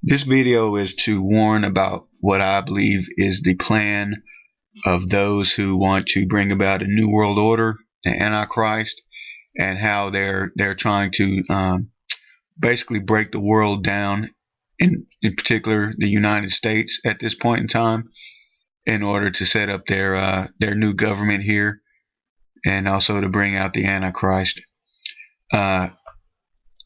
This video is to warn about what I believe is the plan of those who want to bring about a new world order, the Antichrist, and how they're trying to basically break the world down, in particular the United States at this point in time, in order to set up their new government here, and also to bring out the Antichrist.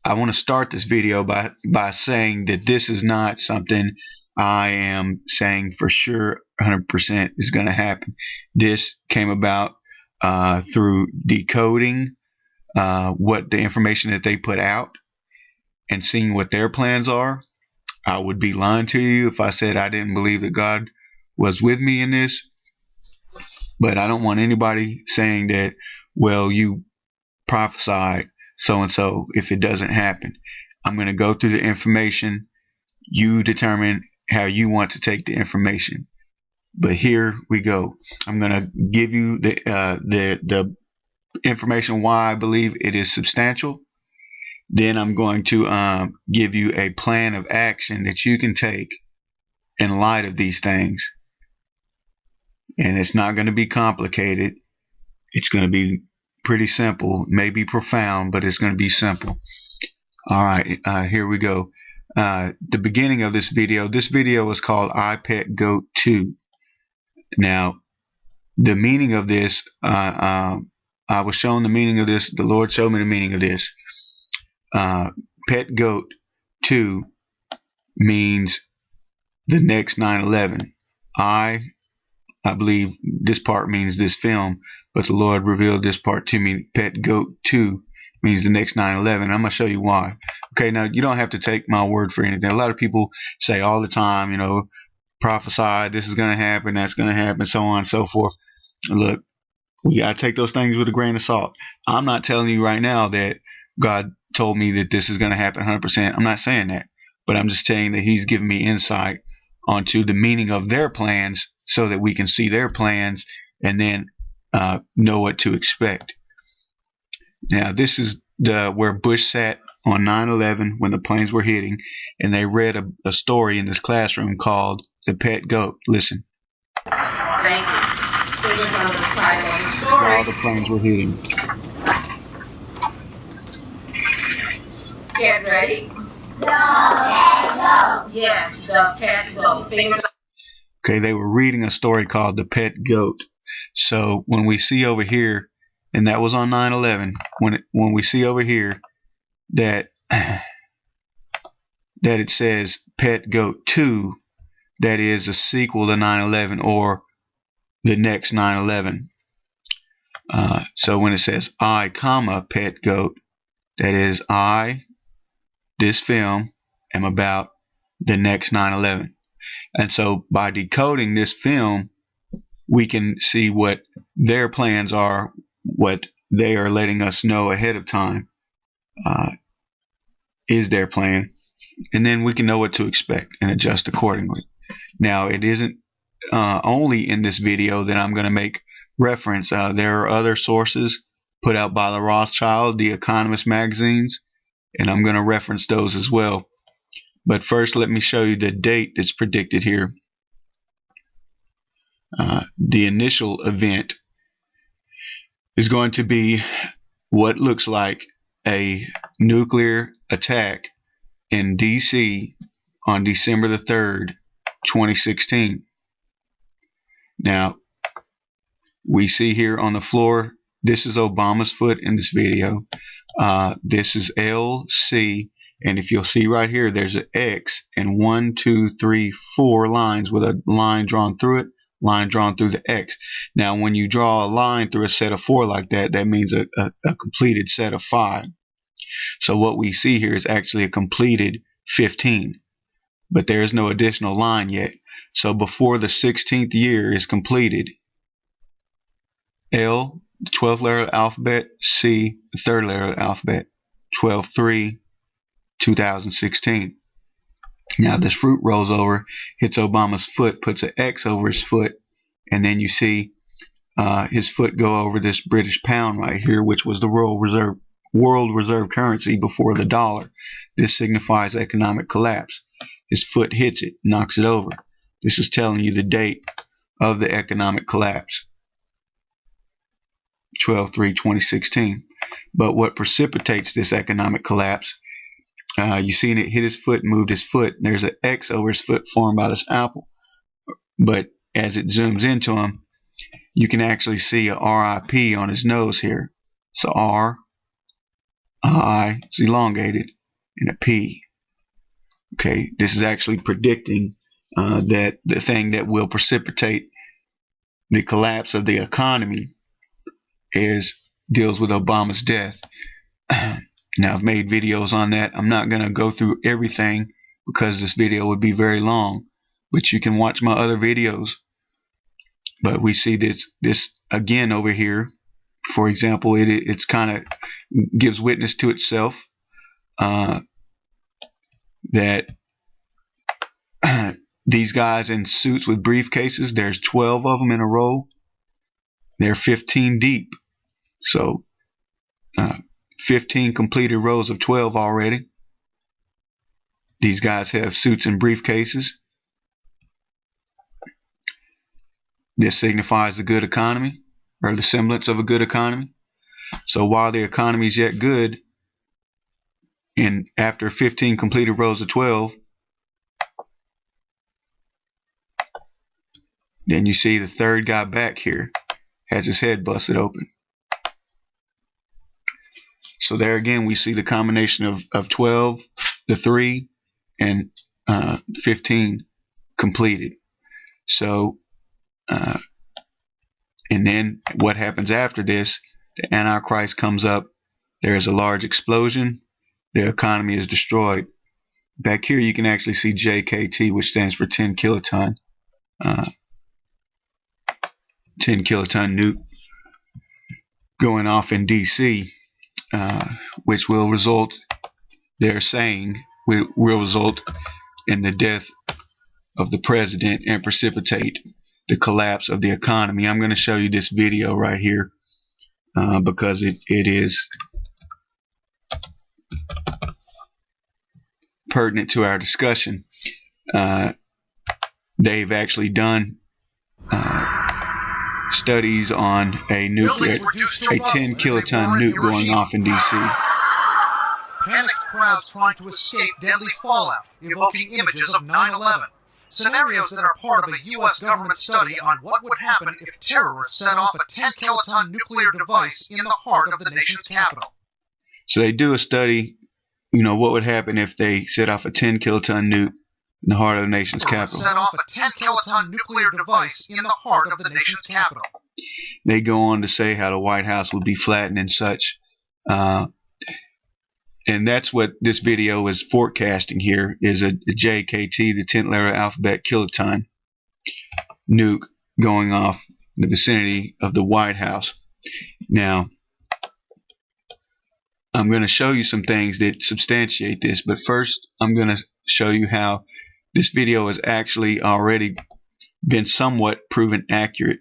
I want to start this video by saying that this is not something I am saying for sure 100% is going to happen. This came about through decoding what the information that they put out and seeing what their plans are. I would be lying to you if I said I didn't believe that God was with me in this. But I don't want anybody saying that, well, you prophesied so-and-so if it doesn't happen. I'm going to go through the information. You determine how you want to take the information. But here we go. I'm going to give you the information why I believe it is substantial. Then I'm going to give you a plan of action that you can take in light of these things. And it's not going to be complicated. It's going to be pretty simple. It may be profound, but it's going to be simple. All right, here we go. The beginning of this video was called I Pet Goat 2. Now, the meaning of this, I was shown the meaning of this. The Lord showed me the meaning of this. Pet Goat 2 means the next 9/11. I believe this part means this film, but the Lord revealed this part to me. Pet Goat 2 means the next 9/11. I'm going to show you why. Okay, now you don't have to take my word for anything. A lot of people say all the time, you know, prophesy, this is going to happen, that's going to happen, so on and so forth. Look, we got to take those things with a grain of salt. I'm not telling you right now that God told me that this is going to happen 100%. I'm not saying that, but I'm just saying that He's given me insight onto the meaning of their plans so that we can see their plans and then know what to expect. Now, this is where Bush sat on 9/11 when the planes were hitting, and they read a story in this classroom called The Pet Goat. Listen. Thank you. It was on the title of the story. While the planes were hitting. Get ready. The pet goat. Yes, the pet goat. Okay, they were reading a story called The Pet Goat. So when we see over here, and that was on 9/11, when we see over here that it says Pet Goat 2, that is a sequel to 9/11 or the next 9/11. So when it says I, Pet Goat, that is I, this film, am about the next 9/11. And so by decoding this film, we can see what their plans are, what they are letting us know ahead of time is their plan. And then we can know what to expect and adjust accordingly. Now, it isn't only in this video that I'm going to make reference. There are other sources put out by the Rothschild, the Economist magazines, and I'm going to reference those as well. But first, let me show you the date that's predicted here. The initial event is going to be what looks like a nuclear attack in D.C. on December the 3rd, 2016. Now, we see here on the floor, this is Obama's foot in this video. This is LC. And if you'll see right here, there's an X and 1, 2, 3, 4 lines with a line drawn through it, line drawn through the X. Now, when you draw a line through a set of 4 like that, that means a completed set of 5. So what we see here is actually a completed 15. But there is no additional line yet. So before the 16th year is completed, L, the 12th letter of the alphabet, C, the 3rd letter of the alphabet, 12-3, 2016. Now this fruit rolls over, hits Obama's foot, puts an X over his foot, and then you see his foot go over this British pound right here, which was the world reserve currency before the dollar. This signifies economic collapse. his foot hits it, knocks it over. This is telling you the date of the economic collapse, 12/3/2016. But what precipitates this economic collapse, you seen it hit his foot, moved his foot. There's an X over his foot formed by this apple. But as it zooms into him, you can actually see a RIP on his nose here. So R, I, it's elongated, and a P. Okay, this is actually predicting that the thing that will precipitate the collapse of the economy deals with Obama's death. Now, I've made videos on that. I'm not going to go through everything because this video would be very long, but you can watch my other videos. But we see this again over here. For example, it's kind of gives witness to itself that these guys in suits with briefcases, there's 12 of them in a row. They're 15 deep. So 15 completed rows of 12 already. These guys have suits and briefcases. This signifies the good economy, or the semblance of a good economy. So while the economy is yet good, and after 15 completed rows of 12, then you see the third guy back here has his head busted open. So there again, we see the combination of 12, the 3, and 15 completed. So, and then what happens after this? The Antichrist comes up. There is a large explosion. The economy is destroyed. Back here, you can actually see JKT, which stands for 10 kiloton. 10 kiloton nuke going off in DC, which will result, they're saying, will result in the death of the president and precipitate the collapse of the economy. I'm going to show you this video right here because it is pertinent to our discussion. They've actually done studies on a 10 kiloton nuke going off in DC. Panicked crowds trying to escape deadly fallout, evoking images of 9/11. Scenarios that are part of a U.S. government study on what would happen if terrorists set off a 10-kiloton nuclear device in the heart of the nation's capital. So they do a study, what would happen if they set off a 10 kiloton nuke in the heart of the nation's capital. Set off a 10-kiloton nuclear device in the heart of the nation's capital. They go on to say how the White House would be flattened and such. And that's what this video is forecasting here, is a JKT, the 10th letter alphabet kiloton nuke going off in the vicinity of the White House. Now, I'm going to show you some things that substantiate this, but first I'm going to show you how this video has actually already been somewhat proven accurate.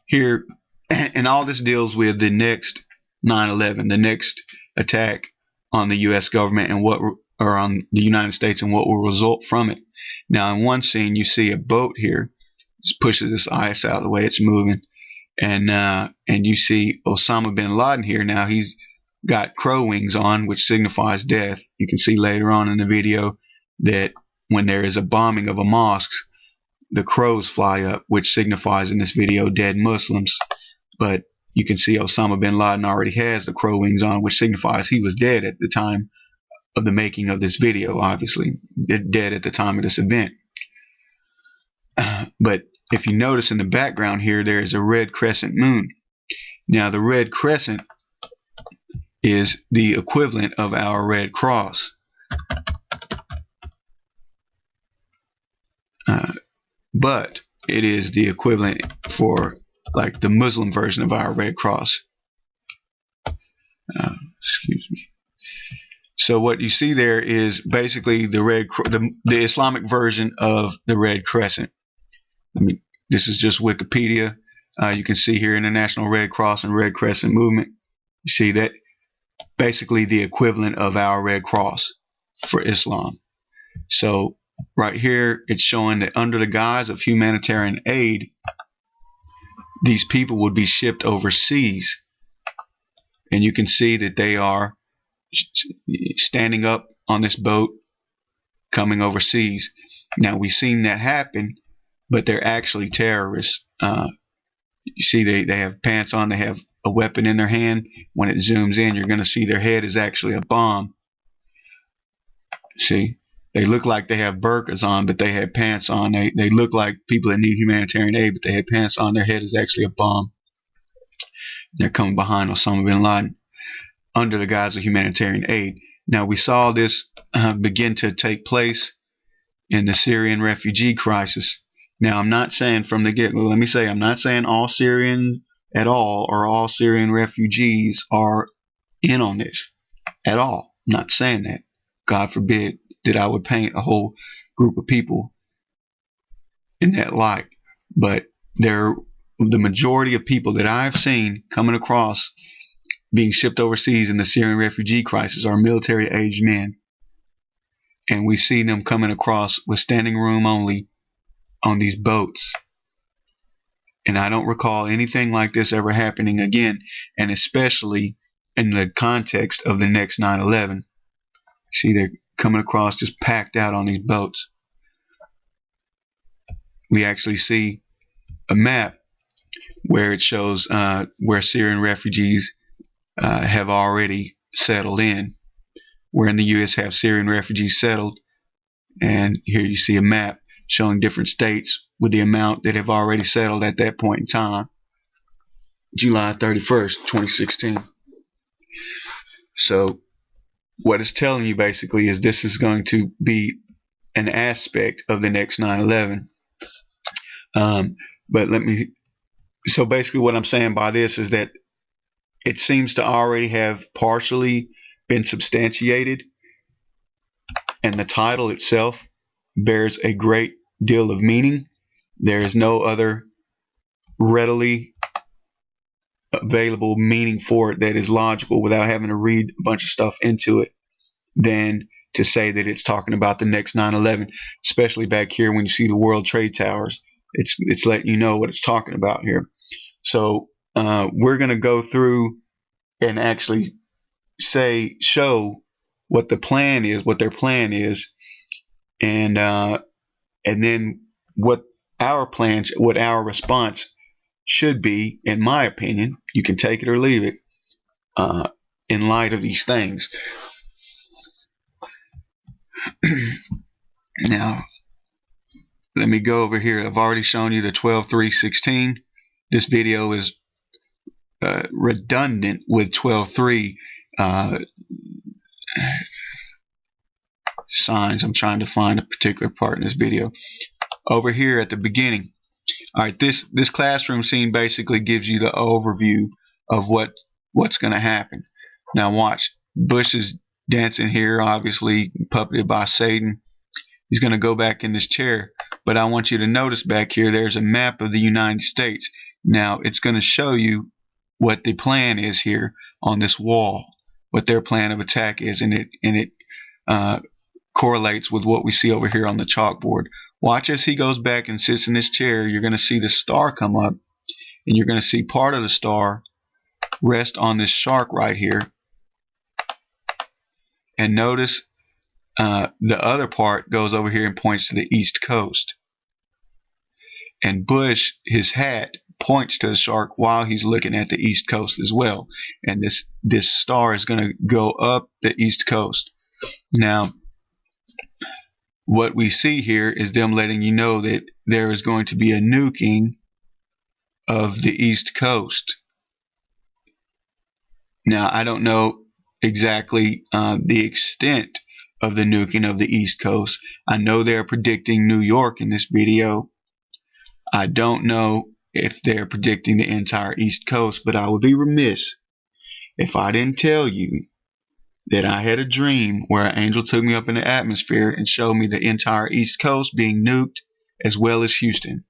Here, and all this deals with the next 9/11, the next attack on the U.S. government and on the United States and what will result from it. Now, in one scene, you see a boat here. It pushes this ice out of the way it's moving, and you see Osama bin Laden here. Now he's got crow wings on, which signifies death. You can see later on in the video that when there is a bombing of a mosque, the crows fly up, which signifies in this video dead Muslims. But you can see Osama bin Laden already has the crow wings on, which signifies he was dead at the time of the making of this video, obviously. Dead at the time of this event. But if you notice in the background here, there is a red crescent moon. Now, the red crescent is the equivalent of our Red Cross. But it is the equivalent for like the Muslim version of our Red Cross. Excuse me. So what you see there is basically the Islamic version of the Red Crescent. This is just Wikipedia. You can see here International Red Cross and Red Crescent movement. You see that basically the equivalent of our Red Cross. for Islam. So right here, it's showing that under the guise of humanitarian aid, these people would be shipped overseas. And you can see that they are standing up on this boat coming overseas. Now, we've seen that happen, but they're actually terrorists. You see they have pants on, they have a weapon in their hand. When it zooms in, you're going to see their head is actually a bomb. See, they look like they have burqas on, but they have pants on. They look like people that need humanitarian aid, but they have pants on. Their head is actually a bomb. They're coming behind Osama bin Laden under the guise of humanitarian aid. Now, we saw this begin to take place in the Syrian refugee crisis. Now, I'm not saying from the get-go, let me say, I'm not saying all Syrian at all or all Syrian refugees are in on this at all. I'm not saying that. God forbid that I would paint a whole group of people in that light. But the majority of people that I've seen coming across being shipped overseas in the Syrian refugee crisis are military-aged men. And we see them coming across with standing room only on these boats. And I don't recall anything like this ever happening again, and especially in the context of the next 9/11. See, they're coming across just packed out on these boats. We actually see a map where it shows where Syrian refugees have already settled in. Where in the U.S. have Syrian refugees settled, and here you see a map showing different states with the amount that have already settled at that point in time, July 31st, 2016. So what it's telling you basically is this is going to be an aspect of the next 9/11. So basically what I'm saying by this is that it seems to already have partially been substantiated, and the title itself bears a great deal of meaning. There is no other readily available meaning for it that is logical without having to read a bunch of stuff into it than to say that it's talking about the next 9/11, especially back here when you see the World Trade Towers. It's letting you know what it's talking about here. So we're going to go through and actually show what the plan is, what their plan is, and then what our plans, what our response should be, in my opinion. You can take it or leave it, in light of these things. Now, let me go over here. I've already shown you the 12:3:16. This video is redundant with 12:3 signs. I'm trying to find a particular part in this video. Over here at the beginning. All right, this classroom scene basically gives you the overview of what's going to happen. Now watch. Bush is dancing here, obviously puppeted by Satan. He's going to go back in this chair. But I want you to notice back here there's a map of the United States. Now it's going to show you what the plan is here on this wall, what their plan of attack is, and it correlates with what we see over here on the chalkboard. Watch as he goes back and sits in this chair. You're going to see the star come up, and you're going to see part of the star rest on this shark right here. And notice the other part goes over here and points to the East Coast. And Bush, his hat points to the shark while he's looking at the East Coast as well. And this star is going to go up the East Coast. Now, what we see here is them letting you know that there is going to be a nuking of the East Coast. Now, I don't know exactly the extent of the nuking of the East Coast. I know they're predicting New York in this video. I don't know if they're predicting the entire East Coast, but I would be remiss if I didn't tell you that I had a dream where an angel took me up in the atmosphere and showed me the entire East Coast being nuked, as well as Houston.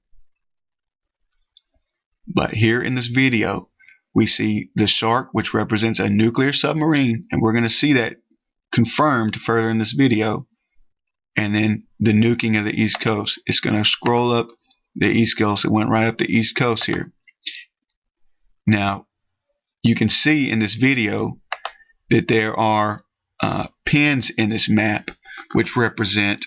But here in this video, we see the shark, which represents a nuclear submarine, and we're going to see that confirmed further in this video. And then the nuking of the East Coast. It's going to scroll up the East Coast. It went right up the East Coast here. Now, you can see in this video that there are pins in this map which represent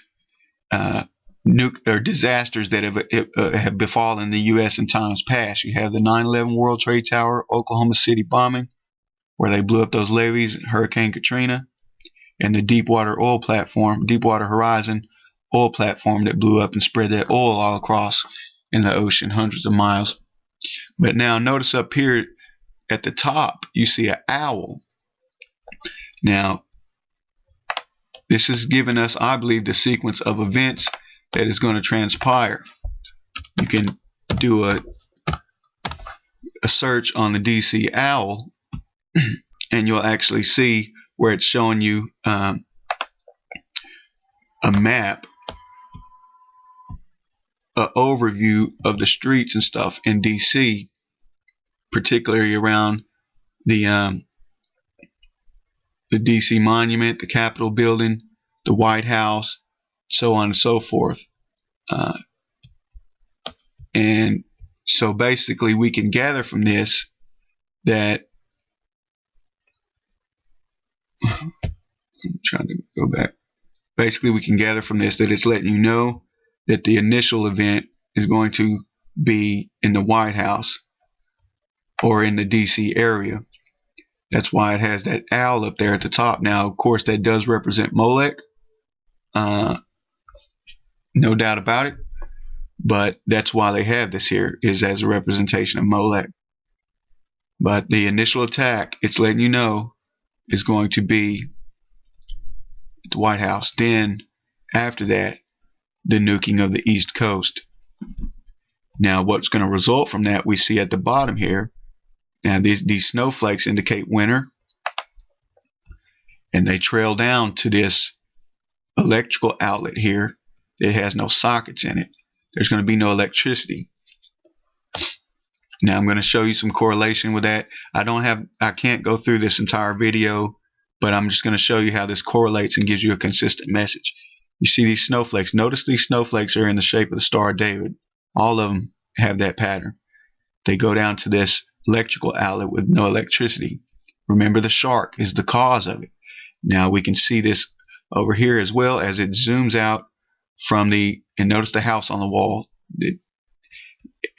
disasters that have befallen the U.S. in times past. You have the 9/11 World Trade Tower, Oklahoma City bombing, where they blew up those levees, Hurricane Katrina, and the Deepwater Horizon oil platform that blew up and spread that oil all across in the ocean, hundreds of miles. But now notice up here at the top, you see an owl. Now, this is giving us, I believe, the sequence of events that is going to transpire. You can do a search on the DC owl, and you'll actually see where it's showing you a map, an overview of the streets and stuff in DC, particularly around the DC Monument, the Capitol Building, the White House, so on and so forth. And so basically we can gather from this that I'm trying to go back. Basically we can gather from this that it's letting you know that the initial event is going to be in the White House or in the DC area. That's why it has that owl up there at the top. Now, of course, that does represent Molech. No doubt about it. But that's why they have this here, is as a representation of Molech. But the initial attack, it's letting you know, is going to be at the White House. Then, after that, the nuking of the East Coast. Now, what's going to result from that, we see at the bottom here. Now, these snowflakes indicate winter, and they trail down to this electrical outlet here that has no sockets in it. There's going to be no electricity. Now, I'm going to show you some correlation with that. I can't go through this entire video, but I'm just going to show you how this correlates and gives you a consistent message. You see these snowflakes. Notice these snowflakes are in the shape of the Star of David. All of them have that pattern. They go down to this electrical outlet with no electricity. Remember, the shark is the cause of it. Now we can see this over here as well as it zooms out from and notice the house on the wall.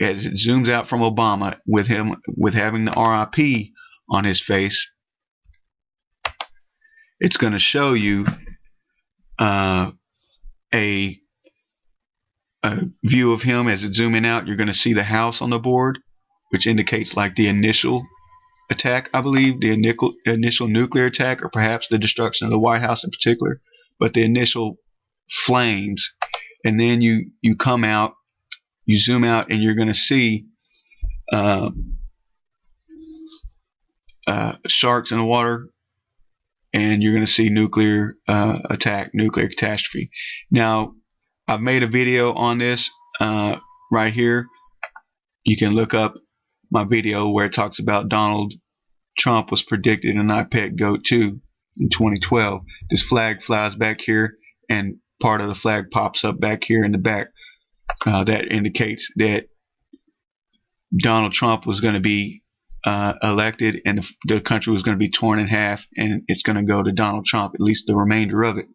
As it zooms out from Obama with having the RIP on his face, it's going to show you a view of him as it's zooming out. You're going to see the house on the board, which indicates like the initial attack, I believe, the initial nuclear attack, or perhaps the destruction of the White House in particular, but the initial flames. And then you come out, you zoom out, and you're going to see sharks in the water, and you're going to see nuclear attack, nuclear catastrophe. Now, I've made a video on this right here. You can look up my video where it talks about Donald Trump was predicted an IPEC GOAT 2 in 2012. This flag flies back here, and part of the flag pops up back here in the back. That indicates that Donald Trump was going to be elected, and the country was going to be torn in half, and it's going to go to Donald Trump, at least the remainder of it.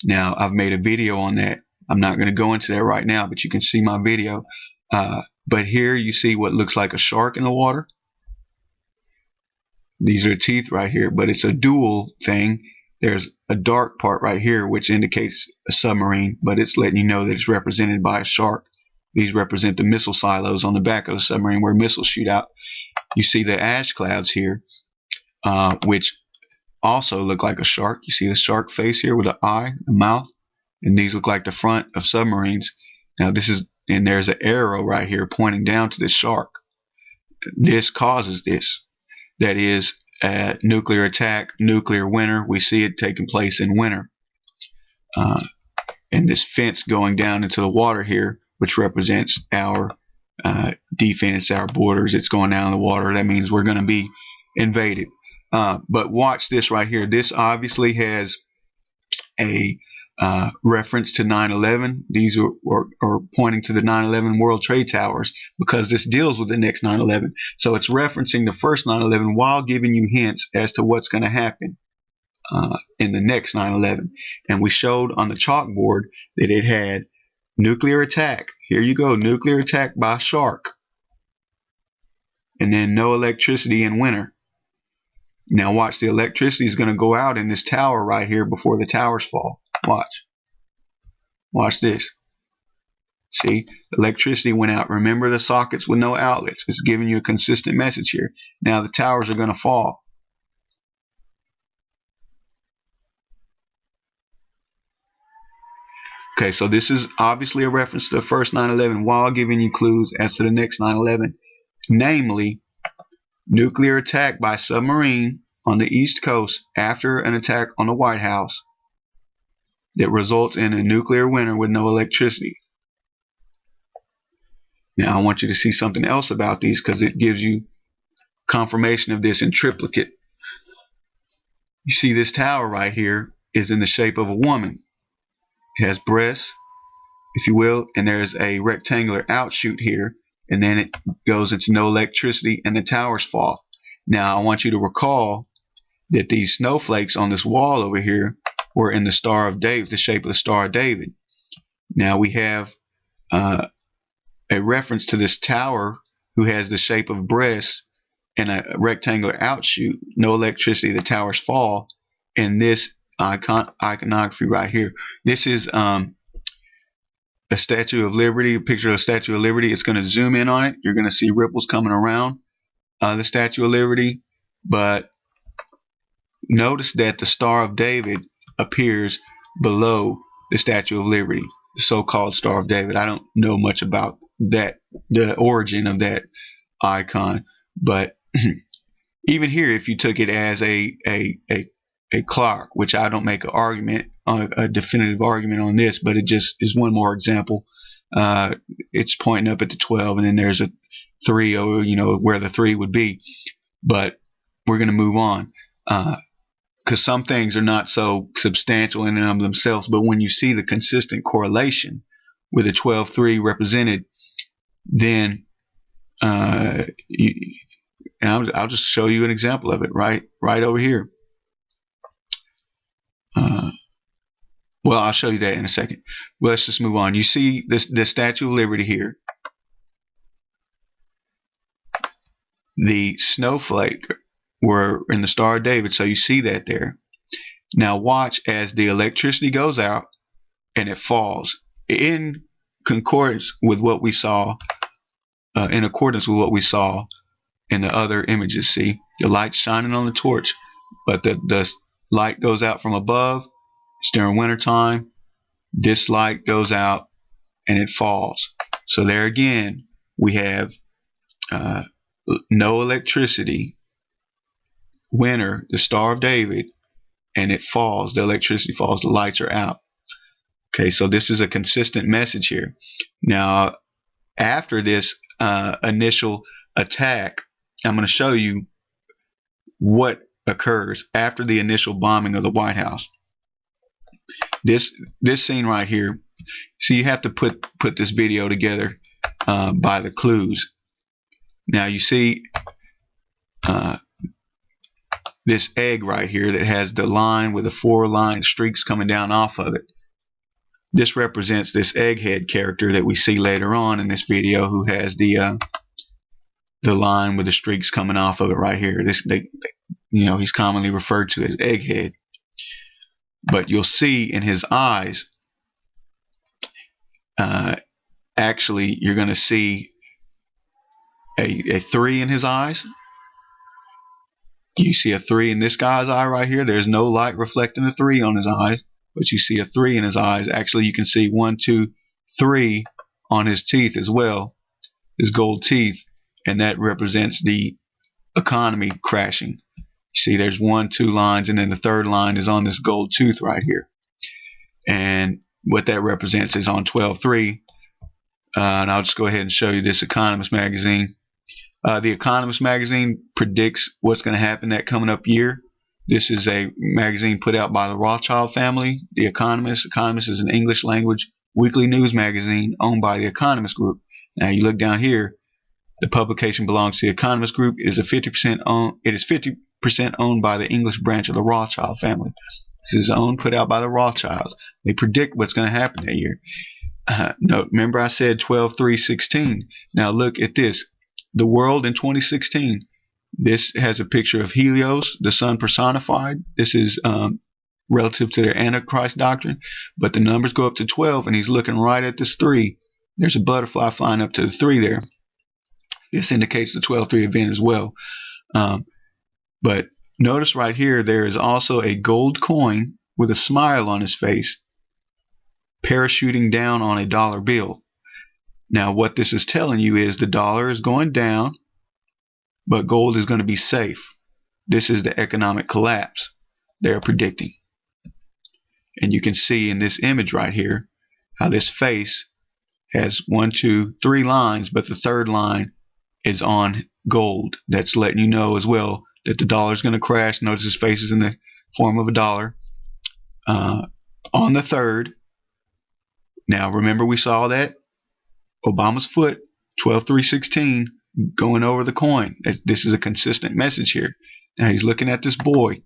Now, I've made a video on that. I'm not going to go into that right now, but you can see my video. But here you see what looks like a shark in the water. These are teeth right here, but it's a dual thing. There's a dark part right here, which indicates a submarine, but it's letting you know that it's represented by a shark. These represent the missile silos on the back of the submarine where missiles shoot out. You see the ash clouds here, which also look like a shark. You see the shark face here with an eye, a mouth, and these look like the front of submarines. Now and there's an arrow right here pointing down to this shark. This causes this. That is a nuclear attack, nuclear winter. We see it taking place in winter. And this fence going down into the water here, which represents our defense, our borders. It's going down in the water. That means we're going to be invaded. But watch this right here. This obviously has a reference to 9/11. These are pointing to the 9/11 World Trade Towers because this deals with the next 9/11. So it's referencing the first 9/11 while giving you hints as to what's going to happen in the next 9/11. And we showed on the chalkboard that it had nuclear attack. Here you go, nuclear attack by shark. And then no electricity in winter. Now watch, the electricity is going to go out in this tower right here before the towers fall. Watch. Watch this. See, electricity went out. Remember the sockets with no outlets. It's giving you a consistent message here. Now the towers are going to fall. Okay, so this is obviously a reference to the first 9/11 while giving you clues as to the next 9/11. Namely, nuclear attack by submarine on the East Coast after an attack on the White House that results in a nuclear winter with no electricity. Now I want you to see something else about these because it gives you confirmation of this in triplicate. You see this tower right here is in the shape of a woman. It has breasts, if you will, and there's a rectangular outshoot here, and then it goes into no electricity and the towers fall. Now I want you to recall that these snowflakes on this wall over here were in the Star of David, the shape of the Star of David. Now we have a reference to this tower who has the shape of breasts and a rectangular outshoot, no electricity, the towers fall, in this iconography right here. This is a Statue of Liberty, a picture of a Statue of Liberty. It's going to zoom in on it. You're going to see ripples coming around the Statue of Liberty, but notice that the Star of David appears below the Statue of Liberty, the so-called Star of David. I don't know much about that, the origin of that icon, but even here, if you took it as a clock, which I don't make an argument on a definitive argument on this, but it just is one more example. It's pointing up at the 12, and then there's a 3, or where the 3 would be. But we're going to move on because some things are not so substantial in and of themselves. But when you see the consistent correlation with a 12-3 represented, then and I'll just show you an example of it right over here. Well, I'll show you that in a second. Well, let's just move on. You see the Statue of Liberty here. The snowflake were in the Star of David, so you see that there. Now watch as the electricity goes out and it falls in concordance with what we saw. In accordance with what we saw in the other images. See, the light's shining on the torch, but the light goes out from above. It's during winter time. This light goes out and it falls. So there again, we have no electricity, winter, the Star of David, and it falls. The electricity falls. The lights are out. Okay, so this is a consistent message here. Now, after this initial attack, I'm going to show you what occurs after the initial bombing of the White House. This scene right here. So you have to put this video together by the clues. Now you see this egg right here that has the line with the 4 line streaks coming down off of it. This represents this egghead character that we see later on in this video, who has the line with the streaks coming off of it right here. He's commonly referred to as egghead. But you'll see in his eyes, actually, you're going to see a 3 in his eyes. You see a 3 in this guy's eye right here. There's no light reflecting a 3 on his eyes, but you see a 3 in his eyes. Actually, you can see 1, 2, 3 on his teeth as well, his gold teeth, and that represents the economy crashing. See, there's 1, 2 lines, and then the 3rd line is on this gold tooth right here. And what that represents is on 12-3. And I'll just go ahead and show you this Economist magazine. The Economist magazine predicts what's going to happen that coming up year. This is a magazine put out by the Rothschild family. The Economist. Economist is an English language weekly news magazine owned by the Economist Group. Now you look down here. The publication belongs to the Economist Group. It is 50% owned by the English branch of the Rothschild family. This is owned, put out by the Rothschilds. They predict what's going to happen that year. No, remember I said 12/3/16. Now look at this. The world in 2016. This has a picture of Helios, the sun personified. This is relative to their Antichrist doctrine. But the numbers go up to 12, and he's looking right at this 3. There's a butterfly flying up to the 3 there. This indicates the 12/3 event as well. But notice right here, there is also a gold coin with a smile on his face, parachuting down on a dollar bill. Now, what this is telling you is the dollar is going down, but gold is going to be safe. This is the economic collapse they're predicting. And you can see in this image right here how this face has 1, 2, 3 lines, but the third line is on gold. That's letting you know as well that the dollar is going to crash. Notice his face is in the form of a dollar. On the third, now remember we saw that Obama's foot, 12/3/16, going over the coin. This is a consistent message here. Now he's looking at this boy.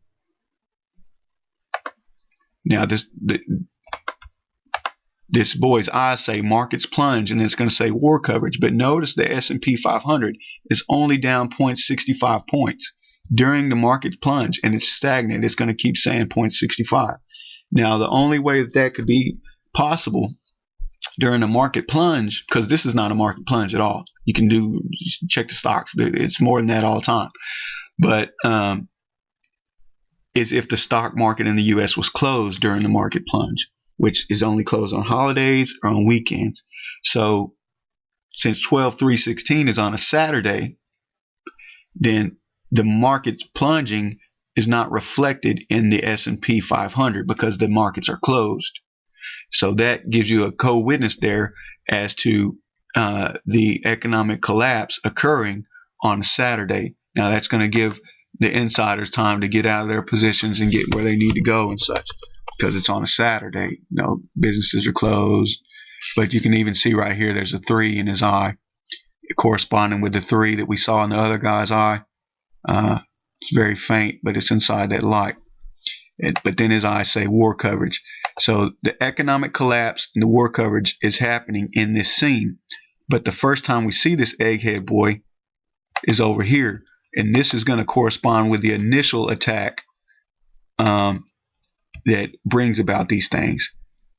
Now this boy's eyes say markets plunge, and then it's going to say war coverage. But notice the S&P 500 is only down 0.65 points during the market plunge, and it's stagnant. It's going to keep saying 0.65. Now the only way that could be possible during a market plunge, because this is not a market plunge at all. You can check the stocks. It's more than that all the time. But is if the stock market in the U.S. was closed during the market plunge, which is only closed on holidays or on weekends. So since 12/3/16 is on a Saturday, then the market's plunging is not reflected in the S&P 500 because the markets are closed. So that gives you a co-witness there as to the economic collapse occurring on a Saturday. Now that's going to give the insiders time to get out of their positions and get where they need to go and such, because it's on a Saturday. Businesses are closed. But you can even see right here there's a 3 in his eye, corresponding with the 3 that we saw in the other guy's eye. It's very faint, but it's inside that light. But then his eyes say war coverage. So the economic collapse and the war coverage is happening in this scene. But the first time we see this egghead boy is over here. And this is going to correspond with the initial attack that brings about these things.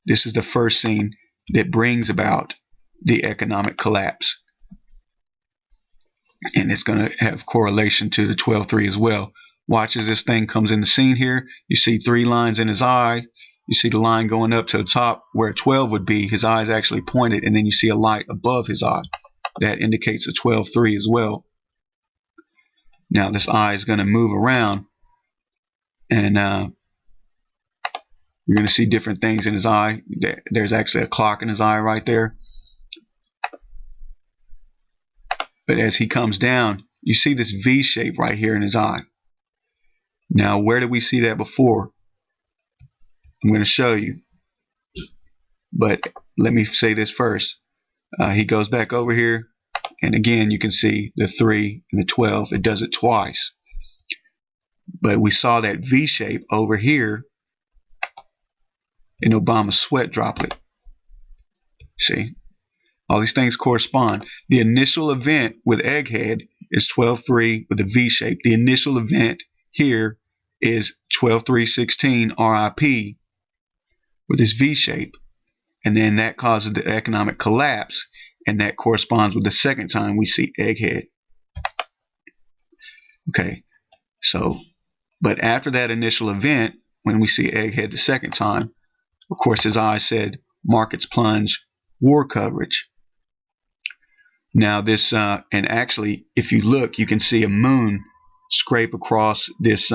This is the first scene that brings about the economic collapse. And it's going to have correlation to the 12/3 as well. Watch as this thing comes in the scene here. You see 3 lines in his eye. You see the line going up to the top where 12 would be. His eye is actually pointed, and then you see a light above his eye. That indicates a 12/3 as well. Now this eye is going to move around, and you're going to see different things in his eye. There's actually a clock in his eye right there. But as he comes down, you see this V shape right here in his eye. Now, where did we see that before? I'm going to show you. But let me say this first. He goes back over here, and again, you can see the 3 and the 12. It does it twice. But we saw that V shape over here in Obama's sweat droplet. See? All these things correspond. The initial event with Egghead is 12/3 with a V shape. The initial event here is 12/3/16 RIP with this V shape. And then that causes the economic collapse, and that corresponds with the second time we see Egghead. Okay, so, but after that initial event, when we see Egghead the second time, of course his eyes said markets plunge, war coverage. Now this, and actually if you look, you can see a moon scrape across this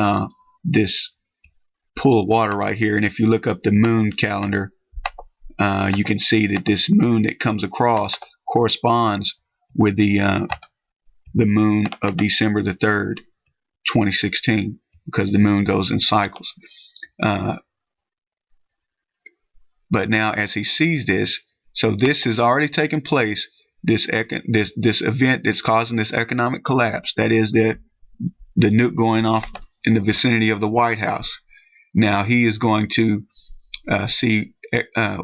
this pool of water right here. And if you look up the moon calendar, you can see that this moon that comes across corresponds with the the moon of December the 3rd, 2016, because the moon goes in cycles. But now as he sees this, so this has already taken place, this event that's causing this economic collapse, that is the nuke going off in the vicinity of the White House. Now he is going to see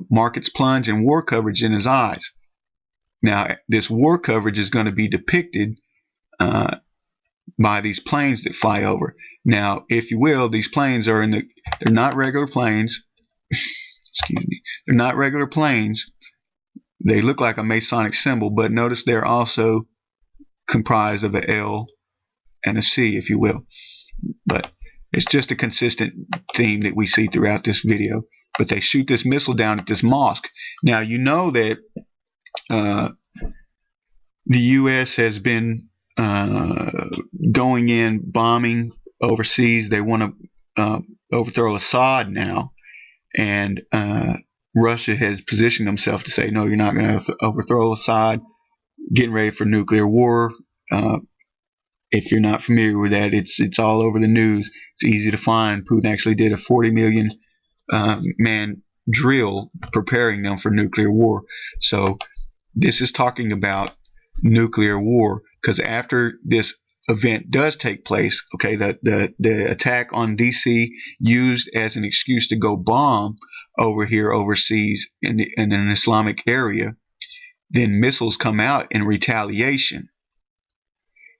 markets plunge and war coverage in his eyes. Now this war coverage is going to be depicted by these planes that fly over. Now, if you will, these planes are they're not regular planes. Excuse me. They're not regular planes. They look like a Masonic symbol, but notice they're also comprised of an L and a C, if you will. But it's just a consistent theme that we see throughout this video. But they shoot this missile down at this mosque. Now, you know that the U.S. has been going in, bombing overseas. They want to overthrow Assad now. And Russia has positioned themselves to say, no, you're not going to overthrow Assad, getting ready for nuclear war. If you're not familiar with that, it's all over the news. It's easy to find. Putin actually did a 40 million man drill preparing them for nuclear war. So this is talking about nuclear war, because after this event does take place, okay, the attack on DC used as an excuse to go bomb over here overseas in an Islamic area, then missiles come out in retaliation,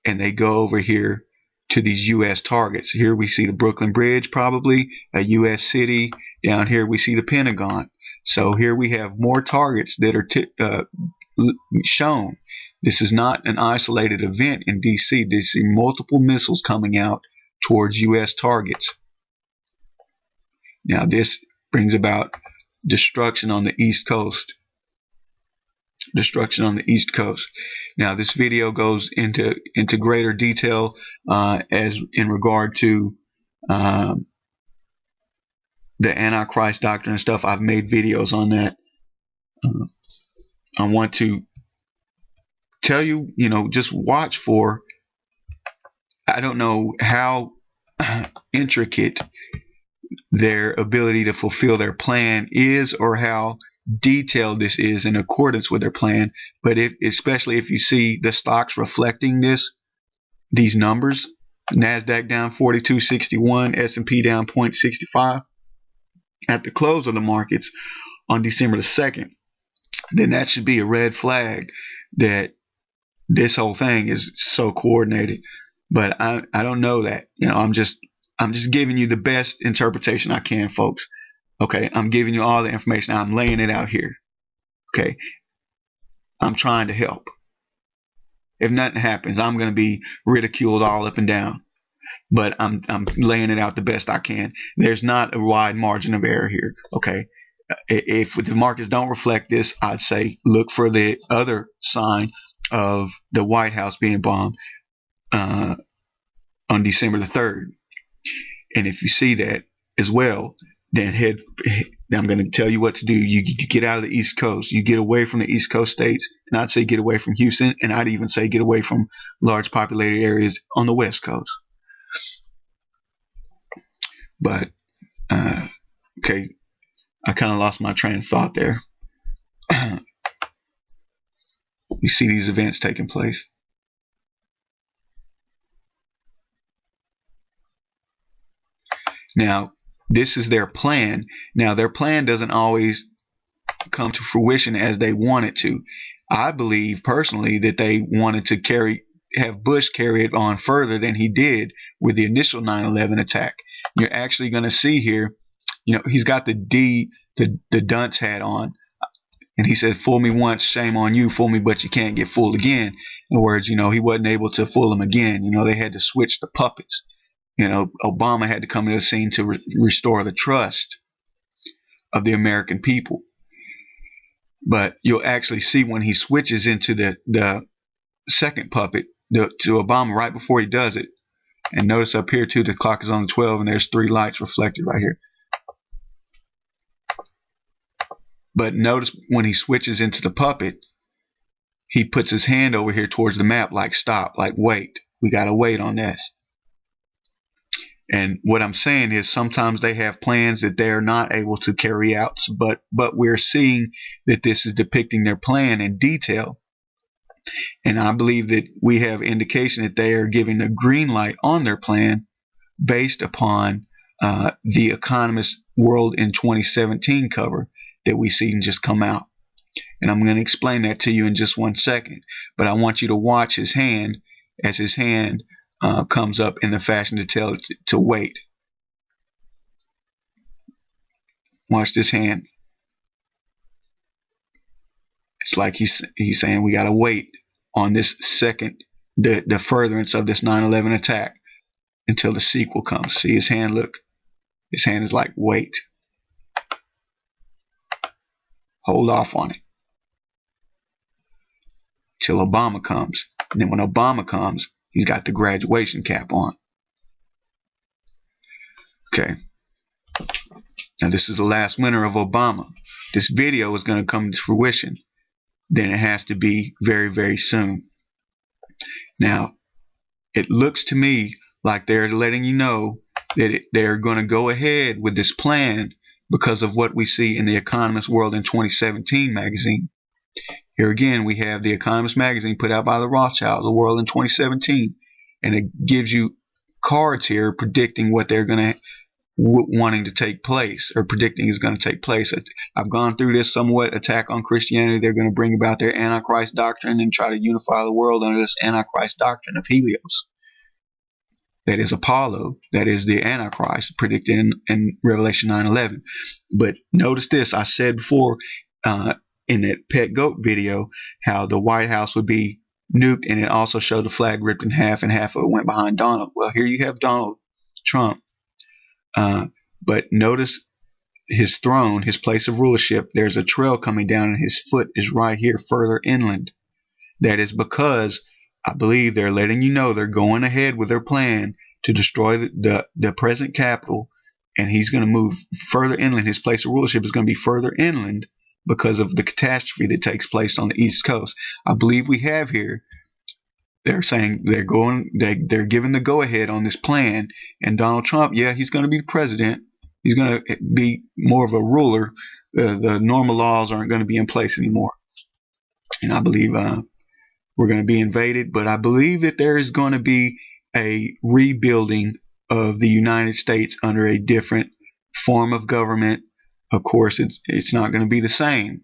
and they go over here to these U.S. targets. Here we see the Brooklyn Bridge, probably a U.S. city. Down here we see the Pentagon. So here we have more targets that are shown. This is not an isolated event in D.C. There's multiple missiles coming out towards U.S. targets. Now this brings about destruction on the East Coast. Destruction on the East Coast. Now this video goes into greater detail as in regard to the Antichrist doctrine and stuff. I've made videos on that. I want to tell you, just watch for, I don't know how intricate their ability to fulfill their plan is, or how detailed this is in accordance with their plan. But especially if you see the stocks reflecting these numbers, NASDAQ down 42.61, S&P down 0.65 at the close of the markets on December the 2nd, then that should be a red flag that this whole thing is so coordinated. But I don't know that. I'm just giving you the best interpretation I can, folks. Okay, I'm giving you all the information. I'm laying it out here. Okay, I'm trying to help. If nothing happens, I'm going to be ridiculed all up and down. But I'm laying it out the best I can. There's not a wide margin of error here. Okay, if the markets don't reflect this, I'd say look for the other sign of the White House being bombed on December the 3rd. And if you see that as well, then I'm going to tell you what to do. You get out of the East Coast. You get away from the East Coast states. And I'd say get away from Houston. And I'd even say get away from large populated areas on the West Coast. But, okay, I kind of lost my train of thought there. We see these events taking place. Now, this is their plan. Now, their plan doesn't always come to fruition as they want it to. I believe personally that they wanted to have Bush carry it on further than he did with the initial 9/11 attack. You're actually going to see here, he's got the dunce hat on. And he said, fool me once, shame on you. Fool me, but you can't get fooled again. In other words, he wasn't able to fool him again. They had to switch the puppets. Obama had to come to the scene to restore the trust of the American people. But you'll actually see when he switches into the second puppet to Obama right before he does it. And notice up here too, the clock is on 12 and there's 3 lights reflected right here. But notice when he switches into the puppet, he puts his hand over here towards the map, like stop, like wait, we got to wait on this. And what I'm saying is sometimes they have plans that they're not able to carry out, but we're seeing that this is depicting their plan in detail. And I believe that we have indication that they are giving a green light on their plan based upon the Economist World in 2017 cover that we see just come out. And I'm going to explain that to you in just 1 second. But I want you to watch his hand as his hand comes up in the fashion to tell it to wait. Watch this hand. It's like he's saying we got to wait on this second, the furtherance of this 9/11 attack until the sequel comes. See his hand, look. His hand is like wait. Hold off on it till Obama comes. And then when Obama comes, he's got the graduation cap on. Okay. Now this is the last winter of Obama. This video is going to come to fruition. Then it has to be very, very soon. Now, it looks to me like they're letting you know that they're going to go ahead with this plan because of what we see in the Economist World in 2017 magazine. Here again, we have the Economist magazine put out by the Rothschild, the World in 2017, and it gives you cards here predicting what they're going to wanting to take place, or predicting is going to take place. I've gone through this somewhat. Attack on Christianity. They're going to bring about their Antichrist doctrine and try to unify the world under this Antichrist doctrine of Helios. That is Apollo. That is the Antichrist predicted in Revelation 9:11. But notice this. I said before in that pet goat video how the White House would be nuked, and it also showed the flag ripped in half, and half of it went behind Donald. Well, here you have Donald Trump. But notice his throne, his place of rulership, there's a trail coming down and his foot is right here further inland. That is because I believe they're letting you know they're going ahead with their plan to destroy the present capital, and he's going to move further inland. His place of rulership is going to be further inland because of the catastrophe that takes place on the East Coast. I believe we have here, they're saying they're giving the go-ahead on this plan, and Donald Trump, yeah, he's going to be the president. He's going to be more of a ruler. The normal laws aren't going to be in place anymore, and I believe we're going to be invaded. But I believe that there is going to be a rebuilding of the United States under a different form of government. Of course, it's not going to be the same,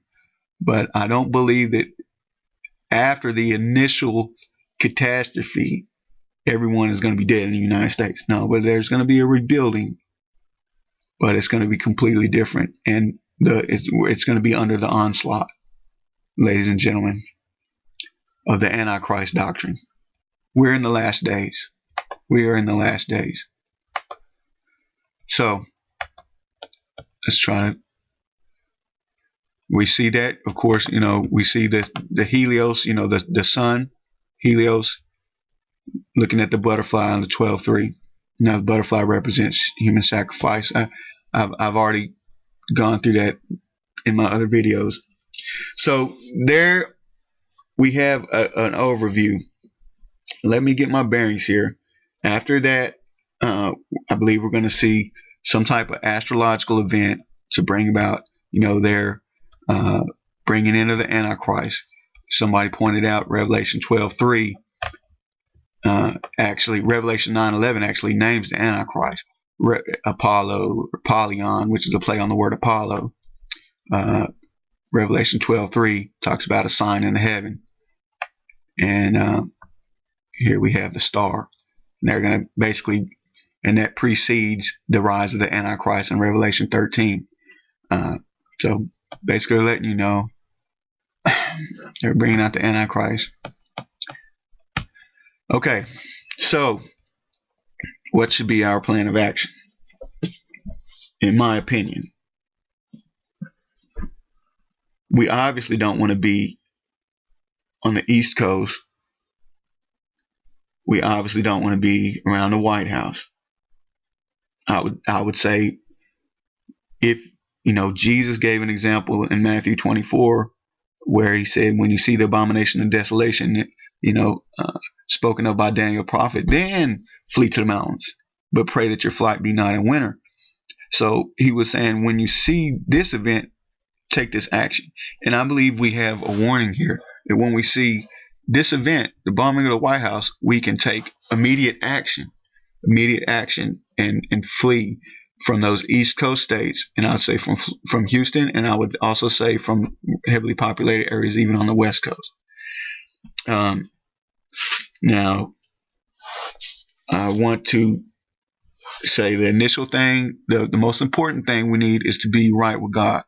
but I don't believe that after the initial catastrophe, everyone is going to be dead in the United States. No, but there's going to be a rebuilding, but it's going to be completely different, and it's going to be under the onslaught, ladies and gentlemen, of the Antichrist doctrine. We're in the last days. We are in the last days. So let's try to. We see that, of course, we see the Helios, the sun. Helios, looking at the butterfly on the 12:3. Now the butterfly represents human sacrifice. I've already gone through that in my other videos. So there we have an overview. Let me get my bearings here. After that, I believe we're going to see some type of astrological event to bring about, their bringing into the Antichrist. Somebody pointed out Revelation 12:3. Actually, Revelation 9:11 actually names the Antichrist Apollo, or Apollyon, which is a play on the word Apollo. Revelation 12:3 talks about a sign in heaven, and here we have the star. And they're going to basically, and that precedes the rise of the Antichrist in Revelation 13. So basically, letting you know. They're bringing out the Antichrist. Okay, so what should be our plan of action? In my opinion, we obviously don't want to be on the East Coast. We obviously don't want to be around the White House. I would say, if Jesus gave an example in Matthew 24 where he said, when you see the abomination of desolation, spoken of by Daniel prophet, then flee to the mountains, but pray that your flight be not in winter. So he was saying, when you see this event, take this action. And I believe we have a warning here that when we see this event, the bombing of the White House, we can take immediate action and flee from those East Coast states. And I'd say from Houston, and I would also say from heavily populated areas, even on the West Coast. Now, I want to say the initial thing, the most important thing we need is to be right with God.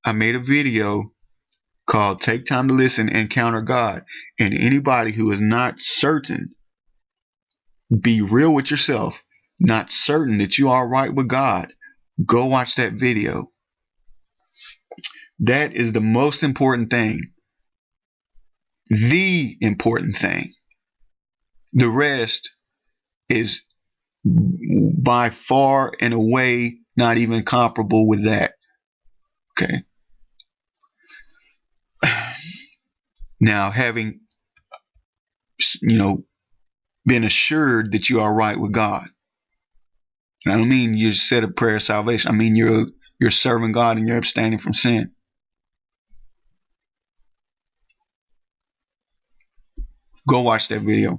I made a video called Take Time to Listen and Encounter God. And anybody who is not certain, be real with yourself, not certain that you are right with God, go watch that video. That is the most important thing. The important thing. The rest is by far and away not even comparable with that. Okay. Now, having been assured that you are right with God, and I don't mean you said a prayer of salvation. I mean you're serving God and you're abstaining from sin. Go watch that video,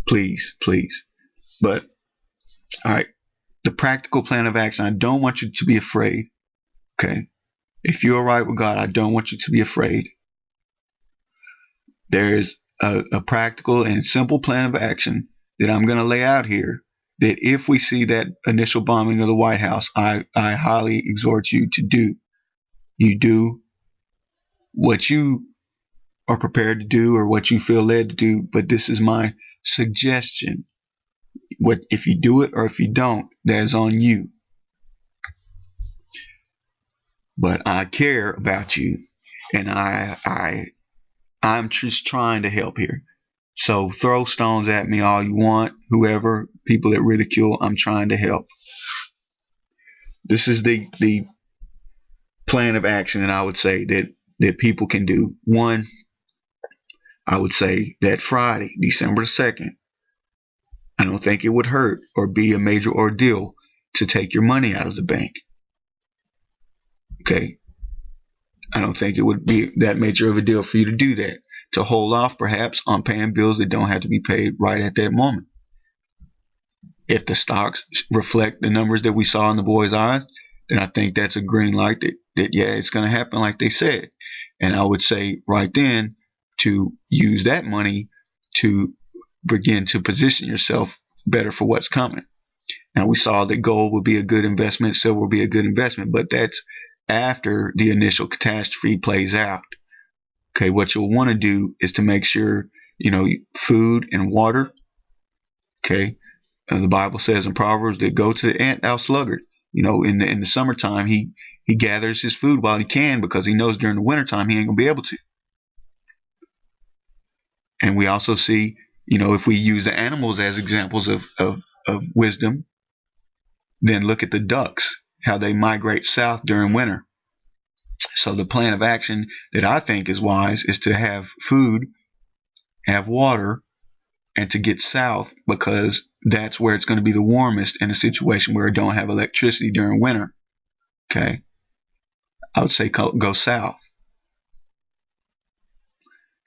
please. But all right, the practical plan of action. I don't want you to be afraid. Okay, if you're right with God, I don't want you to be afraid. There's a practical and simple plan of action that I'm going to lay out here, that if we see that initial bombing of the White House, I highly exhort you to do. You do what you are prepared to do or what you feel led to do, but this is my suggestion. What if you do it or if you don't, that is on you. But I care about you, and I'm just trying to help here. So throw stones at me all you want, whoever, people that ridicule, I'm trying to help. This is the plan of action that I would say that people can do. One, I would say that Friday, December 2nd, I don't think it would hurt or be a major ordeal to take your money out of the bank. Okay. I don't think it would be that major of a deal for you to do that, to hold off perhaps on paying bills that don't have to be paid right at that moment. If the stocks reflect the numbers that we saw in the boys' eyes, then I think that's a green light that yeah, it's going to happen like they said. And I would say right then to use that money to begin to position yourself better for what's coming. Now, we saw that gold would be a good investment, silver would be a good investment, but that's after the initial catastrophe plays out. Okay, what you'll want to do is to make sure, food and water. Okay, the Bible says in Proverbs that go to the ant thou sluggard. In the summertime, he gathers his food while he can, because he knows during the wintertime he ain't gonna be able to. And we also see, if we use the animals as examples of wisdom, then look at the ducks, how they migrate south during winter. So the plan of action that I think is wise is to have food, have water, and to get south, because that's where it's going to be the warmest in a situation where it don't have electricity during winter. Okay, I would say go south.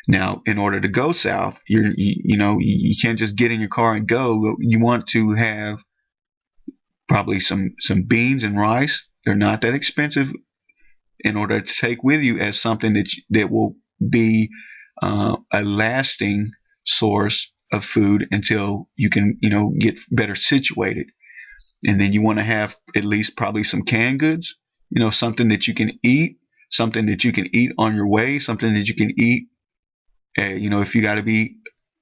Now, in order to go south, you can't just get in your car and go. You want to have probably some beans and rice. They're not that expensive, in order to take with you as something that will be a lasting source of food until you can get better situated. And then you want to have at least probably some canned goods, something that you can eat, something that you can eat on your way, something that you can eat if you got to be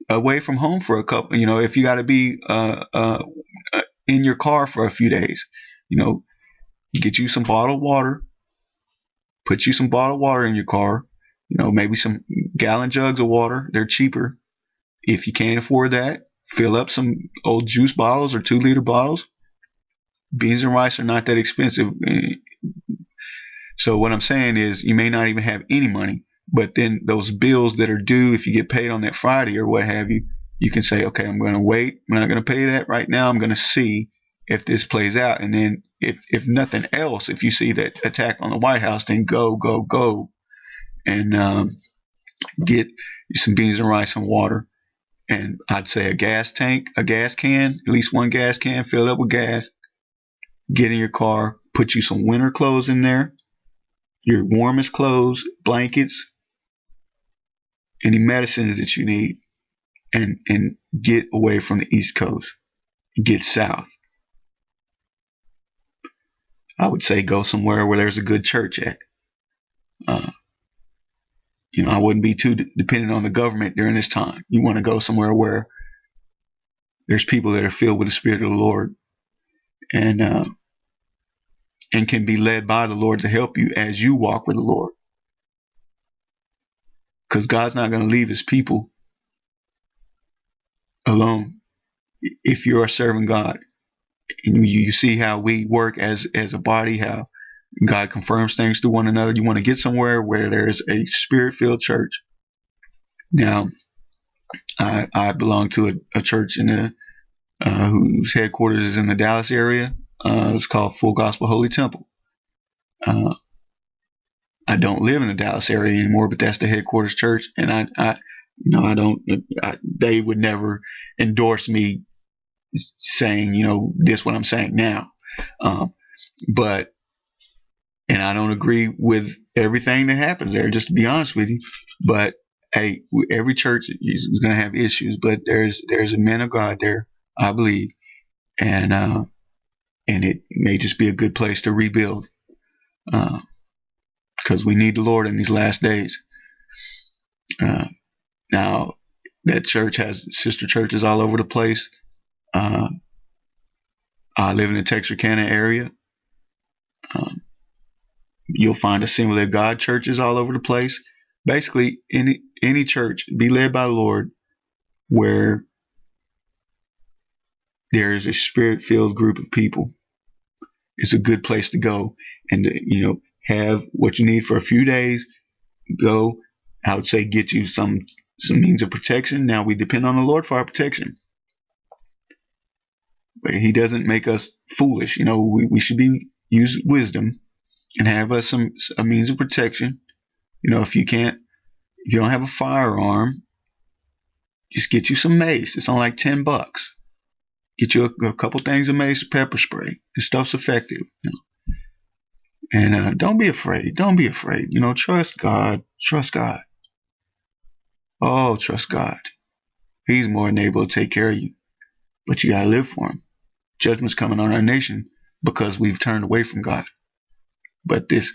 away from home for a couple, if you got to be in your car for a few days, get you some bottled water, put you some bottled water in your car, maybe some gallon jugs of water. They're cheaper. If you can't afford that, fill up some old juice bottles or 2-liter bottles. Beans and rice are not that expensive. So what I'm saying is, you may not even have any money, But then those bills that are due, if you get paid on that Friday or what have you, you can say, okay, I'm going to wait. I'm not going to pay that right now. I'm going to see if this plays out. And then if nothing else, if you see that attack on the White House, then go and get some beans and rice and water. And I'd say a gas tank, a gas can, at least one gas can filled up with gas. Get in your car, put you some winter clothes in there, your warmest clothes, blankets, any medicines that you need, and get away from the East Coast. Get south. I would say go somewhere where there's a good church at. I wouldn't be too dependent on the government during this time. You want to go somewhere where there's people that are filled with the Spirit of the Lord and can be led by the Lord to help you as you walk with the Lord. Because God's not going to leave his people alone if you are serving God. And you see how we work as a body, how God confirms things to one another. You want to get somewhere where there's a Spirit-filled church. Now, I belong to a church whose headquarters is in the Dallas area. It's called Full Gospel Holy Temple. I don't live in the Dallas area anymore, but that's the headquarters church, and they would never endorse me saying, this what I'm saying now. And I don't agree with everything that happens there, just to be honest with you. But hey, every church is going to have issues, but there's a man of God there, I believe, and it may just be a good place to rebuild, because we need the Lord in these last days. Now, that church has sister churches all over the place. I live in the Texarkana area. You'll find Assembly of God churches all over the place. Basically, any church, be led by the Lord, where there is a Spirit-filled group of people. It's a good place to go and have what you need for a few days. Go, I would say, get you some means of protection. Now, we depend on the Lord for our protection, but he doesn't make us foolish. We should use wisdom and have us a means of protection. If you don't have a firearm, just get you some mace. It's only like $10. Get you a couple things of mace, pepper spray. This stuff's effective. And don't be afraid. Don't be afraid. Trust God. Trust God. Oh, trust God. He's more than able to take care of you. But you got to live for him. Judgment's coming on our nation because we've turned away from God. But this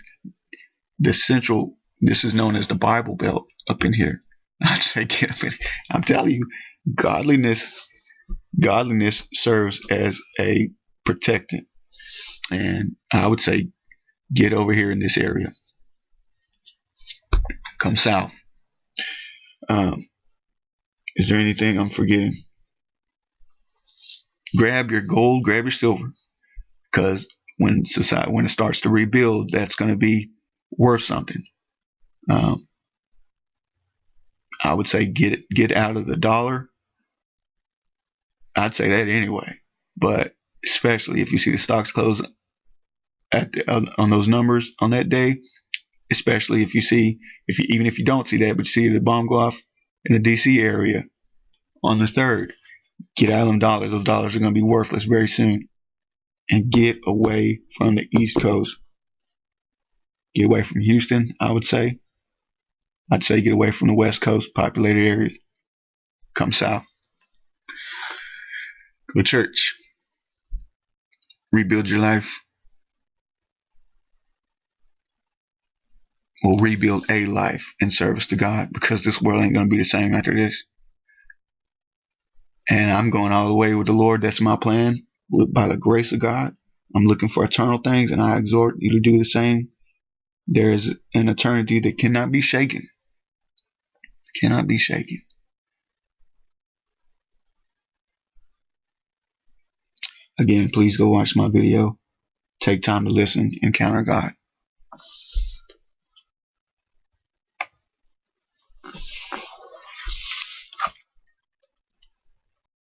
is known as the Bible Belt up in here. I'd say get up in. I'm telling you, godliness serves as a protectant. And I would say get over here in this area. Come south. Is there anything I'm forgetting? Grab your gold, grab your silver, because when it starts to rebuild, that's going to be worth something. I would say get out of the dollar. I'd say that anyway, but especially if you see the stocks close on those numbers on that day, especially if you don't see that, but you see the bomb go off in the DC area on the 3rd, get out of them dollars. Those dollars are going to be worthless very soon. And get away from the East Coast. Get away from Houston, I would say. I'd say get away from the West Coast, populated areas. Come south. Go to church. Rebuild your life. We'll rebuild a life in service to God, because this world ain't going to be the same after this. And I'm going all the way with the Lord. That's my plan. By the grace of God, I'm looking for eternal things, and I exhort you to do the same. There is an eternity that cannot be shaken. Cannot be shaken. Again, please go watch my video. Take time to listen. Encounter God.